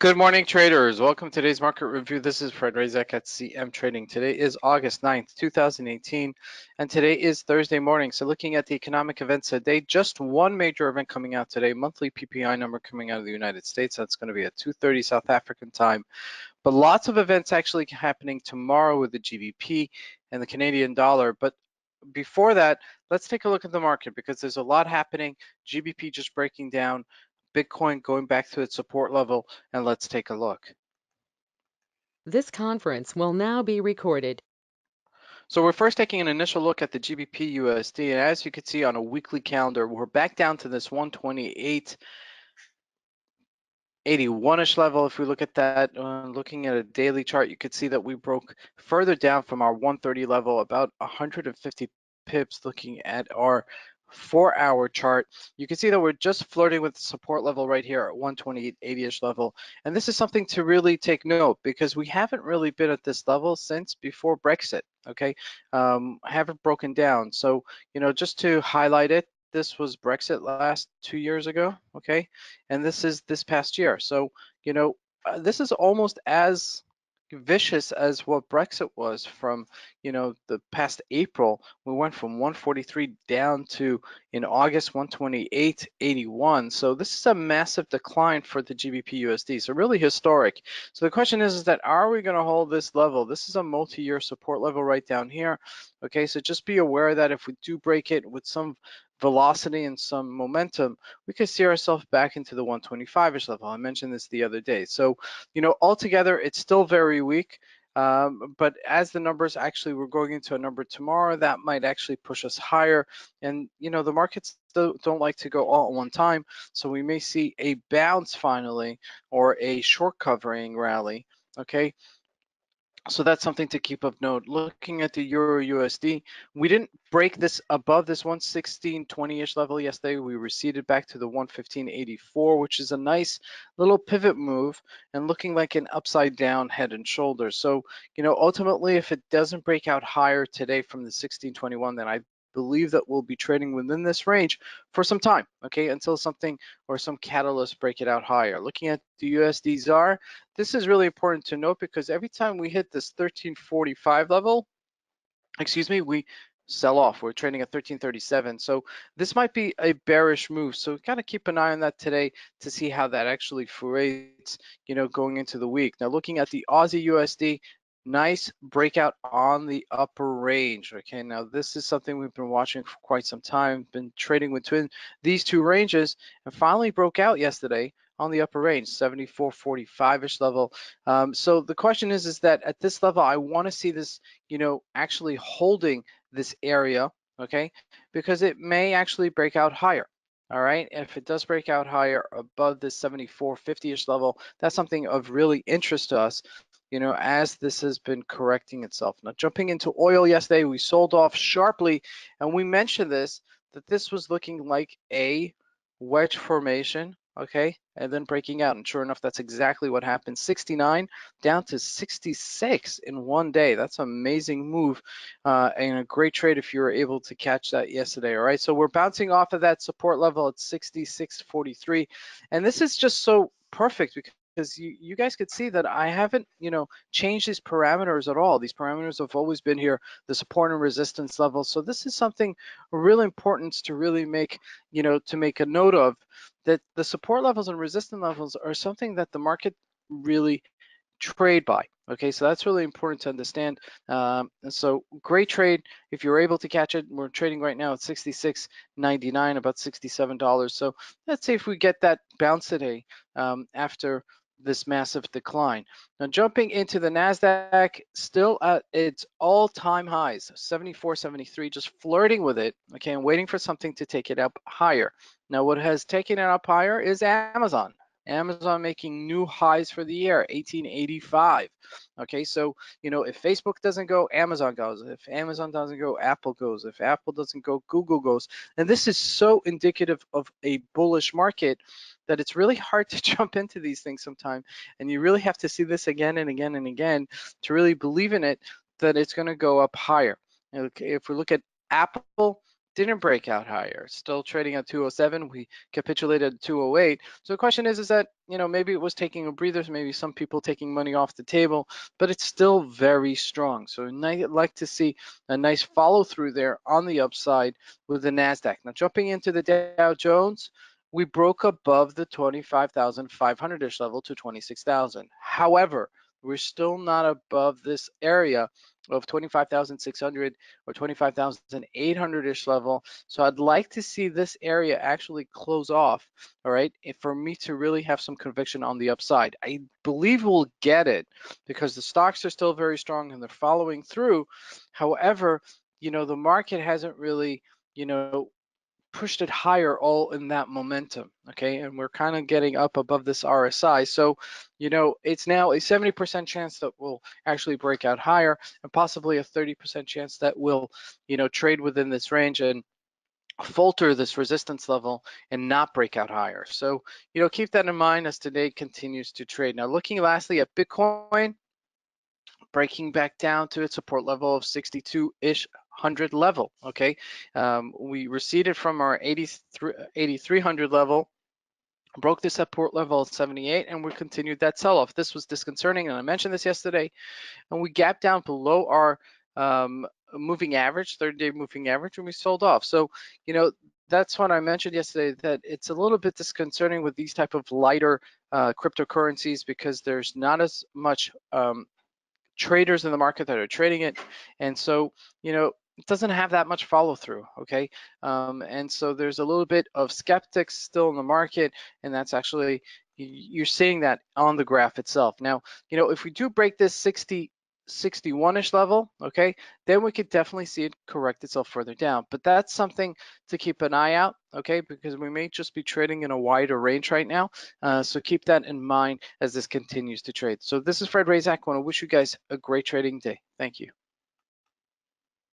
Good morning, traders. Welcome to today's market review. This is Fred Razak at CMTrading. Today is August 9th, 2018, and today is Thursday morning. So looking at the economic events today, just one major event coming out today, monthly PPI number coming out of the United States. That's going to be at 2:30 South African time. But lots of events actually happening tomorrow with the GBP and the Canadian dollar. But before that, let's take a look at the market because there's a lot happening. GBP just breaking down, Bitcoin going back to its support level, and let's take a look. This conference will now be recorded. So we're first taking an initial look at the GBP USD, and as you can see on a weekly calendar, we're back down to this 128.81-ish level. If we look at that, looking at a daily chart, you could see that we broke further down from our 130 level, about 150 pips. Looking at our 4-hour chart, you can see that we're just flirting with the support level right here at 128.80-ish level. And this is something to really take note because we haven't really been at this level since before Brexit, okay? Haven't broken down. So, just to highlight it, this was Brexit last 2 years ago, okay? And this is this past year. So, this is almost as vicious as what Brexit was from, the past April. We went from 143 down to, in August, 128.81. So this is a massive decline for the GBP USD. So really historic. So the question is that are we going to hold this level? This is a multi-year support level right down here. Okay, so just be aware that if we do break it with some velocity and some momentum, we could see ourselves back into the 125-ish level. I mentioned this the other day. So, altogether, it's still very weak. But as the numbers actually, we're going into a number tomorrow that might actually push us higher. And, the markets don't like to go all at one time. So we may see a bounce finally or a short covering rally. Okay. So that's something to keep of note. Looking at the Euro USD, we didn't break this above this 116.20-ish level yesterday. We receded back to the 115.84, which is a nice little pivot move and looking like an upside down head and shoulders. So, ultimately, if it doesn't break out higher today from the 1621, then I believe that we'll be trading within this range for some time, okay, until something or some catalyst break it out higher. Looking at the USD ZAR, this is really important to note because every time we hit this 1345 level, we sell off. We're trading at 1337. So this might be a bearish move. So kind of keep an eye on that today to see how that actually fluctuates, going into the week. Now looking at the Aussie USD, nice breakout on the upper range. Okay, now this is something we've been watching for quite some time, been trading between these two ranges, and finally broke out yesterday on the upper range, 74.45-ish level. So the question is that at this level, I want to see this, actually holding this area, okay, because it may actually break out higher. All right, if it does break out higher above this 74.50-ish level, that's something of really interest to us, as this has been correcting itself. Now, jumping into oil yesterday, we sold off sharply, and we mentioned this, that this was looking like a wedge formation, okay, and then breaking out. And sure enough, that's exactly what happened. 69 down to 66 in one day. That's an amazing move and a great trade if you were able to catch that yesterday. All right, so we're bouncing off of that support level at 66.43, and this is just so perfect because you guys could see that I haven't, changed these parameters at all. These parameters have always been here, the support and resistance levels. So this is something really important to really make, to make a note of, that the support levels and resistance levels are something that the market really trade by. Okay, so that's really important to understand. So great trade if you're able to catch it. We're trading right now at 66.99, about $67. So let's see if we get that bounce today after this massive decline. Now jumping into the NASDAQ, still at its all-time highs, 74.73, just flirting with it, okay, and waiting for something to take it up higher. Now what has taken it up higher is Amazon. Amazon making new highs for the year, 1885. Okay, so, if Facebook doesn't go, Amazon goes. If Amazon doesn't go, Apple goes. If Apple doesn't go, Google goes. And this is so indicative of a bullish market that it's really hard to jump into these things sometimes. And you really have to see this again and again and again to really believe in it, that it's going to go up higher. Okay, if we look at Apple, didn't break out higher, still trading at 207. We capitulated at 208. So the question is that, maybe it was taking a breather, maybe some people taking money off the table, but it's still very strong. So I'd like to see a nice follow through there on the upside with the NASDAQ. Now jumping into the Dow Jones, we broke above the 25,500-ish level to 26,000. However, we're still not above this area of 25,600 or 25,800-ish level. So I'd like to see this area actually close off, all right, for me to really have some conviction on the upside. I believe we'll get it because the stocks are still very strong and they're following through. However, the market hasn't really, pushed it higher all in that momentum, okay? And we're kind of getting up above this RSI. So, it's now a 70% chance that we'll actually break out higher and possibly a 30% chance that we'll, trade within this range and falter this resistance level and not break out higher. So, keep that in mind as today continues to trade. Now, looking lastly at Bitcoin, breaking back down to its support level of 62-ish hundred level, okay? We receded from our 8,300 level, broke the support level at 78, and we continued that sell-off. This was disconcerting, and I mentioned this yesterday, and we gapped down below our moving average, 30-day moving average, and we sold off. So, that's what I mentioned yesterday, that it's a little bit disconcerting with these type of lighter cryptocurrencies because there's not as much traders in the market that are trading it, and so it doesn't have that much follow through, okay? And so there's a little bit of skeptics still in the market, and that's actually, you're seeing that on the graph itself. Now, if we do break this 61-ish level, okay, then we could definitely see it correct itself further down. But that's something to keep an eye out, okay, because we may just be trading in a wider range right now. So keep that in mind as this continues to trade. So this is Fred Razak. I want to wish you guys a great trading day. Thank you.